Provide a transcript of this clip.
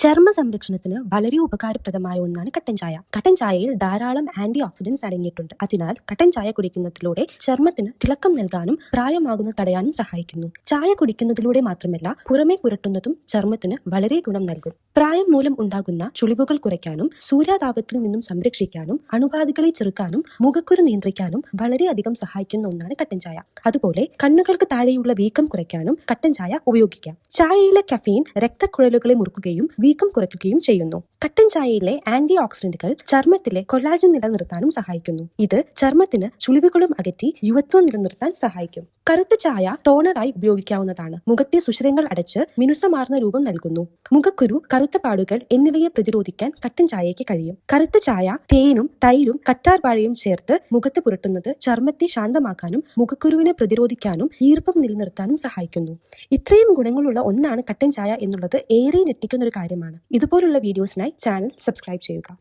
ചർമ്മ സംരക്ഷണത്തിന് വളരെ ഉപകാരപ്രദമായ ഒന്നാണ് കട്ടൻ ചായ. കട്ടൻ ചായയിൽ ധാരാളം ആന്റി ഓക്സിഡന്റ്സ് അടങ്ങിയിട്ടുണ്ട്. അതിനാൽ കട്ടൻ ചായ കുടിക്കുന്നതിലൂടെ ചർമ്മത്തിന് തിളക്കം നൽകാനും പ്രായമാകുന്നത് തടയാനും സഹായിക്കുന്നു. ചായ കുടിക്കുന്നതിലൂടെ മാത്രമല്ല, പുറമെ പുരട്ടുന്നതും ചർമ്മത്തിന് വളരെ ഗുണം നൽകും. പ്രായം മൂലം ഉണ്ടാകുന്ന ചുളിവുകൾ കുറയ്ക്കാനും സൂര്യാതാപത്തിൽ നിന്നും സംരക്ഷിക്കാനും അണുബാധകളെ ചെറുക്കാനും മുഖക്കുരു നിയന്ത്രിക്കാനും വളരെയധികം സഹായിക്കുന്ന ഒന്നാണ് കട്ടൻ ചായ. അതുപോലെ കണ്ണുകൾക്ക് താഴെയുള്ള വീക്കം കുറയ്ക്കാനും കട്ടൻ ചായ ഉപയോഗിക്കാം. ചായയിലെ കഫീൻ രക്തക്കുഴലുകളെ മുറുക്കുകയും വീക്കം കുറയ്ക്കുകയും ചെയ്യുന്നു. കട്ടൻ ചായയിലെ ആന്റി ഓക്സിഡന്റുകൾ ചർമ്മത്തിലെ കൊളാജൻ നിലനിർത്താനും സഹായിക്കുന്നു. ഇത് ചർമ്മത്തിന് ചുളിവുകളും അകറ്റി യുവത്വം നിലനിർത്താൻ സഹായിക്കും. കറുത്ത ചായ ടോണറായി ഉപയോഗിക്കാവുന്നതാണ്. മുഖത്തെ സുഷിരങ്ങൾ അടച്ച് മിനുസമാർന്ന രൂപം നൽകുന്നു. മുഖക്കുരു, കറുത്ത പാടുകൾ എന്നിവയെ പ്രതിരോധിക്കാൻ കട്ടൻ ചായയ്ക്ക് കഴിയും. കറുത്ത ചായ തേനും തൈരും കറ്റാർവാഴയും ചേർത്ത് മുഖത്ത് പുരട്ടുന്നത് ചർമ്മത്തെ ശാന്തമാക്കാനും മുഖക്കുരുവിനെ പ്രതിരോധിക്കാനും ഈർപ്പം നിലനിർത്താനും സഹായിക്കുന്നു. ഇത്രയും ഗുണങ്ങളുള്ള ഒന്നാണ് കട്ടൻ ചായ എന്നുള്ളത് ഏറെ ഞെട്ടിക്കുന്ന ഒരു കാര്യമാണ്. ഇതുപോലുള്ള വീഡിയോസിനായി ചാനൽ സബ്സ്ക്രൈബ് ചെയ്യുക.